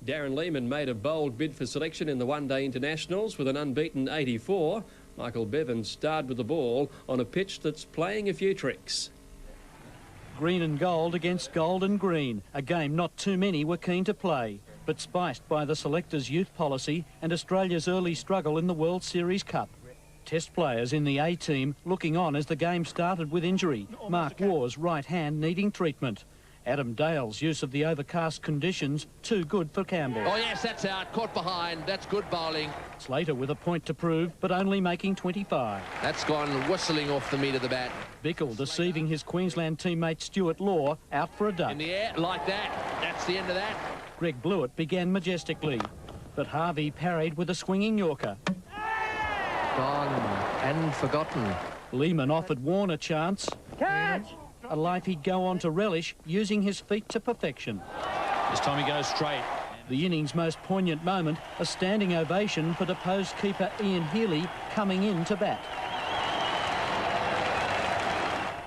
Darren Lehman made a bold bid for selection in the one-day internationals with an unbeaten 84. Michael Bevan starred with the ball on a pitch that's playing a few tricks. Green and gold against gold and green, a game not too many were keen to play, but spiced by the selectors' youth policy and Australia's early struggle in the World Series Cup. Test players in the A team looking on as the game started with injury. Mark Waugh's right hand needing treatment. Adam Dale's use of the overcast conditions too good for Campbell. Oh yes, that's out, caught behind, that's good bowling. Slater with a point to prove, but only making 25. That's gone whistling off the meat of the bat. Bickle deceiving his Queensland teammate Stuart Law out for a duck. In the air, like that, that's the end of that. Greg Blewett began majestically, but Harvey parried with a swinging Yorker. Gone and forgotten. Lehman offered Warne a chance. Catch! A life he'd go on to relish, using his feet to perfection. This time he goes straight. The innings' most poignant moment, a standing ovation for deposed keeper Ian Healy coming in to bat.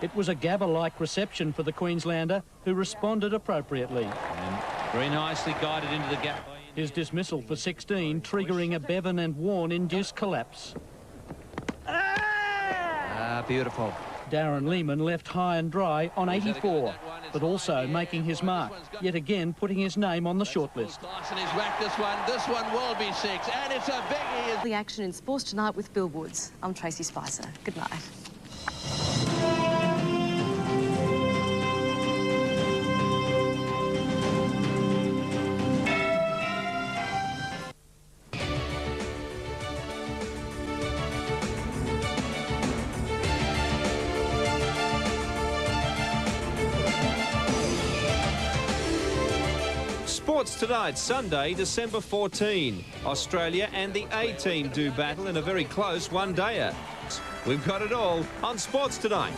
It was a Gabba-like reception for the Queenslander, who responded appropriately. And very nicely guided into the gap. His dismissal for 16, triggering a Bevan and Warne-induced collapse. Beautiful. Darren Lehman left high and dry on 84, but also making his mark, yet again putting his name on the shortlist. Dyson has whacked this one will be 6, and it's a biggie. The action in sports tonight with Bill Woods. I'm Tracy Spicer. Good night. Sports tonight, Sunday, December 14. Australia and the A team do battle in a very close one-dayer. We've got it all on Sports Tonight.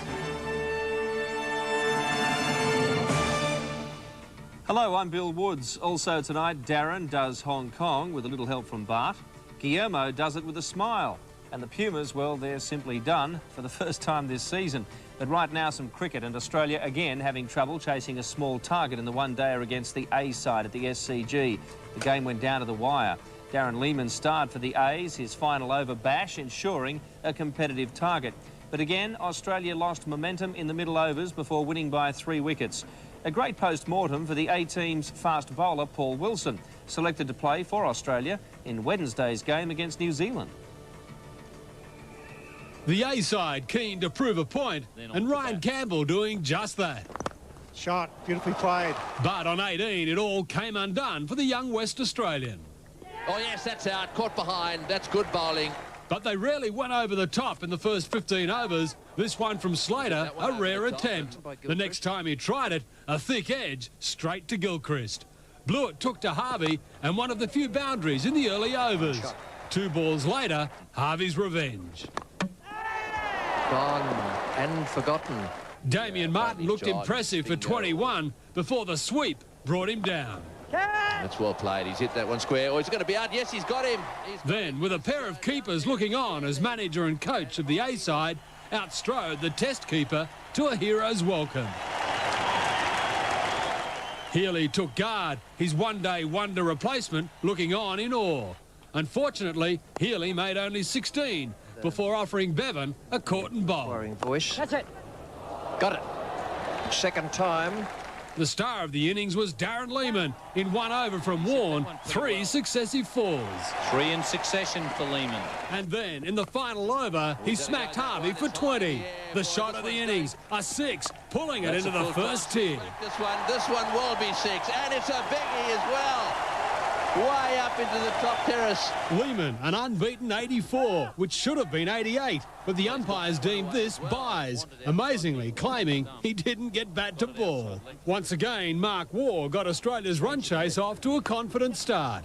Hello, I'm Bill Woods. Also tonight, Darren does Hong Kong with a little help from Bart. Guillermo does it with a smile. And the Pumas, well, they're simply done for the first time this season. But right now, some cricket, and Australia again having trouble chasing a small target in the one-dayer against the A side at the SCG. The game went down to the wire. Darren Lehman starred for the A's, his final over bash ensuring a competitive target. But again, Australia lost momentum in the middle overs before winning by 3 wickets. A great post-mortem for the A team's fast bowler, Paul Wilson, selected to play for Australia in Wednesday's game against New Zealand. The A side keen to prove a point, and Ryan Campbell doing just that. Shot, beautifully played. But on 18, it all came undone for the young West Australian. Oh yes, that's out, caught behind, that's good bowling. But they rarely went over the top in the first 15 overs. This one from Slater, a rare attempt. The next time he tried it, a thick edge straight to Gilchrist. Blewett took to Harvey and one of the few boundaries in the early overs. 2 balls later, Harvey's revenge. Gone and forgotten. Damien Martin looked impressive for 21 before the sweep brought him down. That's well played. He's hit that one square. Oh, he's going to be out. Yes, he's got him. Then, with a pair of keepers looking on as manager and coach of the A side, outstrode the test keeper to a hero's welcome. Healy took guard, his one-day wonder replacement looking on in awe. Unfortunately, Healy made only 16 before offering Bevan a Corton bowl. Worrying voice. That's it. Got it. Second time. The star of the innings was Darren Lehman. In 1 over from Warne, 3 successive fours. 3 in succession for Lehman. And then, in the final over, he smacked Harvey for 20. The shot of the innings, a 6, pulling it into the first tier. This one will be 6, and it's a biggie as well. Way up into the top terrace. Lehman, an unbeaten 84, which should have been 88, but the umpires deemed this buys, amazingly claiming he didn't get bat to ball. Once again, Mark Waugh got Australia's run chase off to a confident start.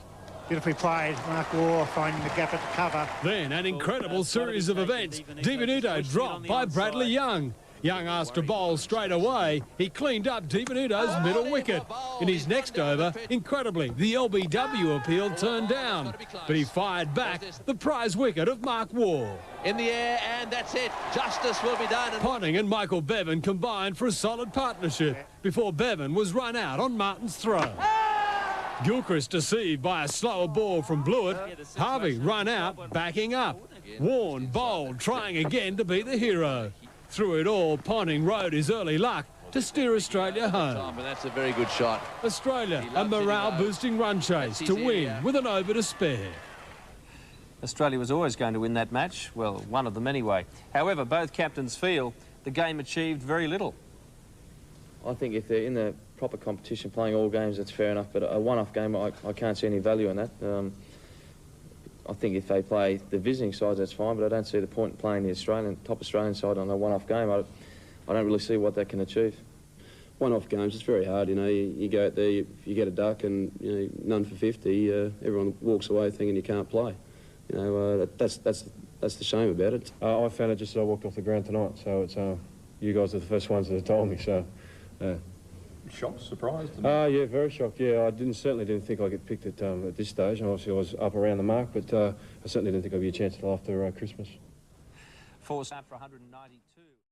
Beautifully played. Mark Waugh finding the gap at the cover. Then an incredible series of events. DiVenuto dropped by Bradley Young. Young asked to bowl straight away. He cleaned up DiVenuto's middle wicket. In his next over, incredibly, the LBW appeal turned down. But he fired back the prize wicket of Mark Waugh. In the air, and that's it. Justice will be done. Ponting and Michael Bevan combined for a solid partnership before Bevan was run out on Martin's throw. Gilchrist deceived by a slower ball from Blewett. Harvey run out, backing up. Warren bowled, trying again to be the hero. Through it all, Ponting rode his early luck to steer Australia home. And that's a very good shot. Australia, a morale-boosting run chase to win with an over to spare. Australia was always going to win that match. Well, one of them anyway. However, both captains feel the game achieved very little. I think if they're in the proper competition playing all games, that's fair enough, but a one-off game, I can't see any value in that. I think if they play the visiting sides, that's fine, but I don't see the point in playing the top Australian side on a one-off game. I don't really see what that can achieve. One-off games, it's very hard, you know. You go out there, you get a duck and, you know, none for 50, everyone walks away thinking you can't play. You know, that's the shame about it. I found it just as I walked off the ground tonight, so it's you guys are the first ones that have told me, so... Shocked, surprised? Yeah, very shocked, yeah. I certainly didn't think I'd get picked at this stage. Obviously I was up around the mark, but I certainly didn't think I'd be a chance until after Christmas. For 192.